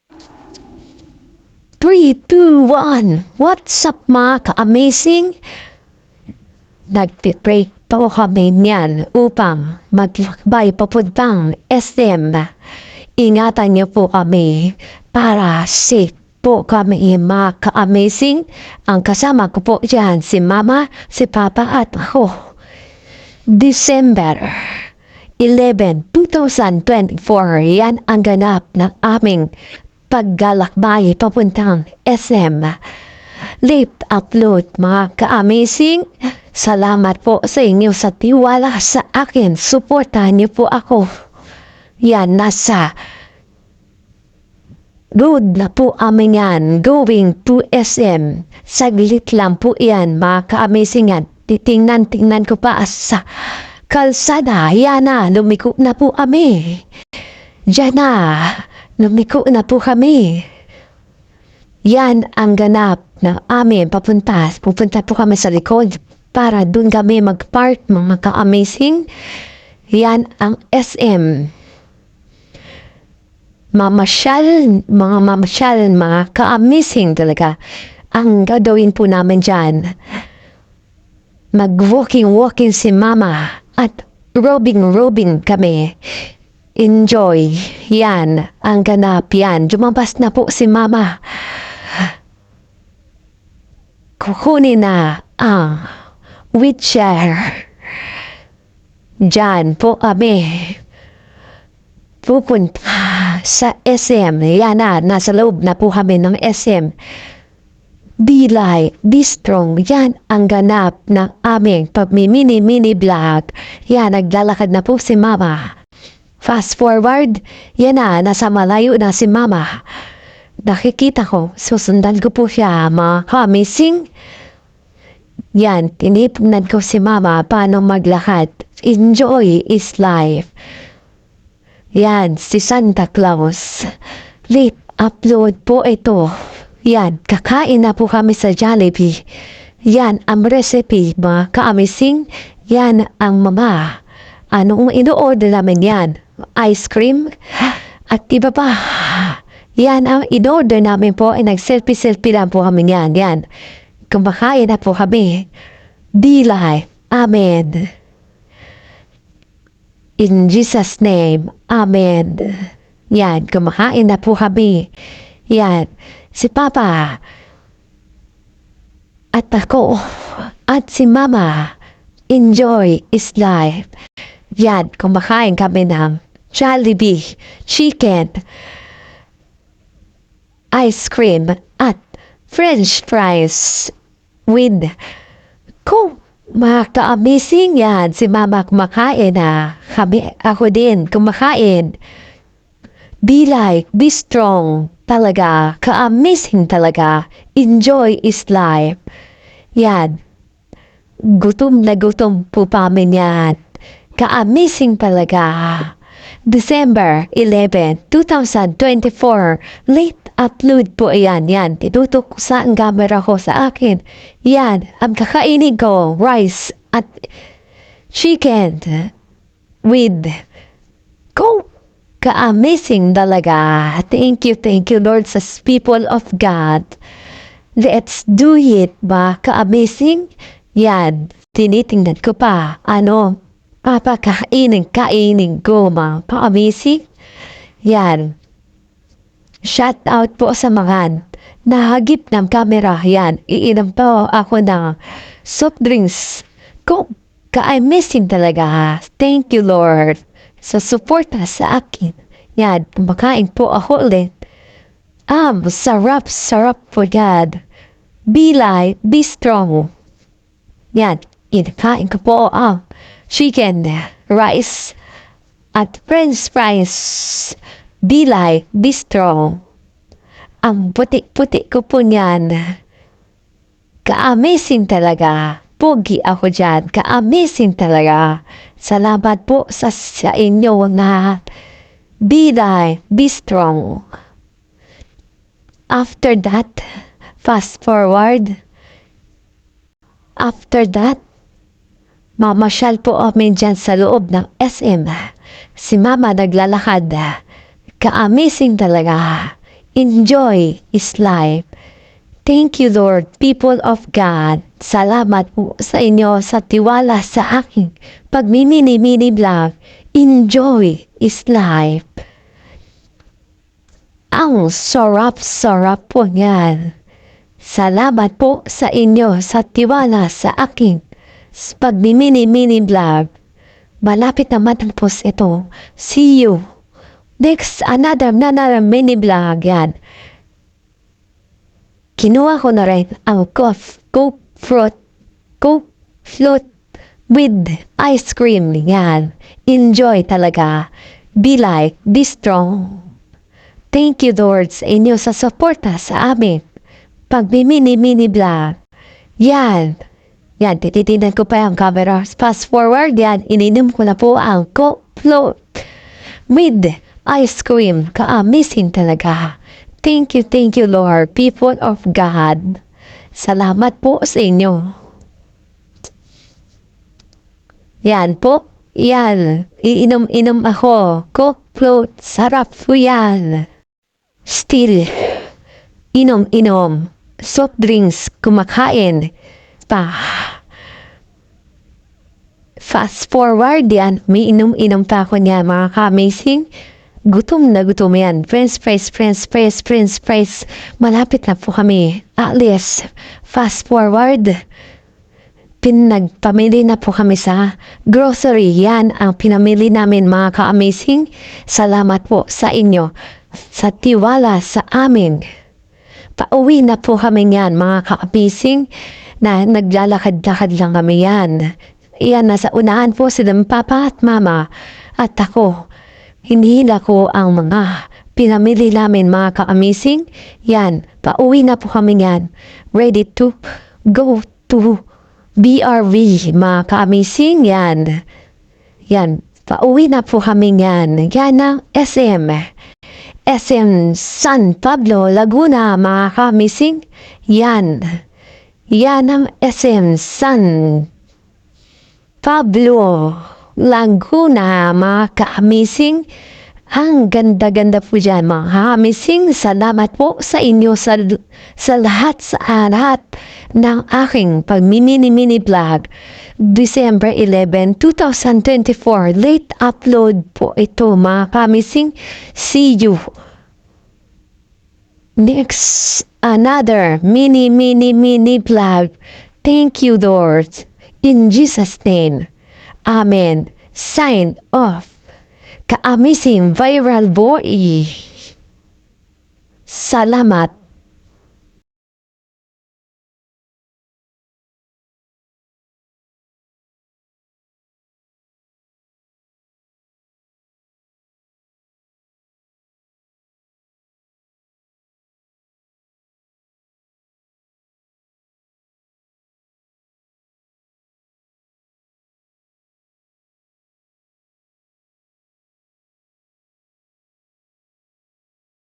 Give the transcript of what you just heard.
3, 2, 1. What's up mga ka-amazing? Nag-break po kami niyan upang maglakbay papuntang SM. Ingatan niyo po kami para safe po kami mga ka-amazing. Ang kasama ko po dyan si Mama, si Papa at ako. December 11, 2024, yan ang ganap ng aming paglalakbay papuntang SM. Late upload mga ka-amazing. Salamat po sa inyo sa tiwala sa akin. Suportahan niyo po ako. Yan, nasa road na po amin yan. Going to SM. Saglit lang po yan mga ka-amazing yan. Titingnan ko pa sa kalsada. Yan na, lumiko na po kami. Diyan na, lumiko na po kami. Yan ang ganap na amin papunta. Pupunta po kami sa likod para dun kami mag-park mga ka-amazing. Yan ang SM. Mga mamasyal, mga ka-amazing talaga. Ang gagawin po namin dyan, mag-walking si Mama at robing kami. Enjoy. Yan ang ganap yan. Lumabas na po si Mama. Kukunin na ang wheelchair. Diyan po kami pupunta sa SM. Yan na, nasa loob na po kami ng SM. Be light, be strong. Yan ang ganap ng aming pag-mini vlog. Yan, naglalakad na po si Mama. Fast forward, yan na, nasa malayo na si Mama. Nakikita ko, susundan ko po siya, mga ka-amazing. Yan, tinipugnan ko si Mama paano maglakad. Enjoy is life. Yan, si Santa Claus. Late upload po ito. Yan, kakain na po kami sa Jollibee. Yan, ang recipe, mga ka-amazing. Yan ang Mama. Anong ino-order namin yan? Ice cream? At iba pa. Yan ang in-order namin po ay nag-selfie lang po kami yan. Yan. Kumakain na po kami. Be life. Amen. In Jesus' name. Amen. Yan. Kumakain na po kami. Yan. Si Papa. At ako. At si Mama. Enjoy is life. Yan. Kumakain kami ng Jollibee. Chicken. Ice cream at French fries with Coke. Mga ka-amazing yan. Si Mama kumakain na. Ako din kumakain. Be like, be strong. Talaga. Ka-amazing talaga. Enjoy is life. Yan. Gutom na gutom po pamin yan. Ka-amazing talaga. December 11, 2024. Late upload po yan. Yan. Tinutok ko sa ang camera ko sa akin. Yan. Ang kakainin ko, rice at chicken with Coke. Ka-amazing talaga. Thank you, Lord, sa people of God. Let's do it ba? Ka-amazing? Yan. Tinitingnan ko pa. Ano? Kainin ko mga ka-amazing. Yan. Shout out po sa mga nahagip ng camera. Yan. Iinom po ako ng soft drinks. Ka-amazing talaga. Thank you, Lord, sa suporta sa akin. Yan. Kumakain po ako ulit. Sarap po God. Be light, be strong. Yan. Inakain ko po chicken, rice, at French fries. Be light, be strong. Ang puti-puti ko po niyan. Ka-amazing talaga. Pogi ako dyan. Ka-amazing talaga. Salamat po sa inyo na be light, be strong. After that, fast forward. After that, mamasyal po kami dyan sa loob ng SM. Si Mama naglalakad. Ka-amazing talaga. Enjoy is life. Thank you, Lord, people of God. Salamat po sa inyo sa tiwala sa aking pagmimini-mini vlog. Enjoy is life. Ang sarap-sarap po yan. Salamat po sa inyo sa tiwala sa aking pagmimini-mini vlog. Malapit na matapos ito. See you next another mini vlog yan. Kinuha ko na rin ang Coke float with ice cream. Yan. Enjoy talaga. Be like, be strong. Thank you, Lord, sa inyo sa suporta sa amin. Pag-mini vlog. Yan. Yan, tititinan ko pa yung camera. Fast forward, yan. Ininom ko na po ang Coke float with ice cream. Ka-amazing talaga. Thank you, Lord, people of God. Salamat po sa inyo. Yan po. Yan. Iinom ako. Coke float. Sarap po yan. Still. Inom. Soft drinks. Kumakain. Pa. Fast forward yan. May inom pa ako niya. Mga ka-amazing. Gutom na gutom yan. French fries. Malapit na po kami. At least, fast forward. Pinagpamili na po kami sa grocery. Yan ang pinamili namin, mga ka-amazing. Salamat po sa inyo. Sa tiwala sa amin. Pauwi na po kami yan, mga ka-amazing. Na naglalakad-lakad lang kami yan. Yan, nasa unahan po sila papa at mama. At ako. Hinihila ko ang mga pinamili namin, mga ka-amazing. Yan, pauwi na po kami yan. Ready to go to BRV, mga ka-amazing. Yan, pauwi na po kami yan. Yan ang SM San Pablo, Laguna, mga ka-amazing. Yan ang SM San Pablo, Laguna, mga ka-amazing. Ang ganda-ganda po dyan, mga ka-amazing. Salamat po sa inyo sa lahat ng aking pag-mini vlog. December 11, 2024. Late upload po ito, mga ka-amazing. See you next another mini vlog. Thank you, Lord. In Jesus' name. Amen. Sign off. Ka-amazing viral boy. Salamat.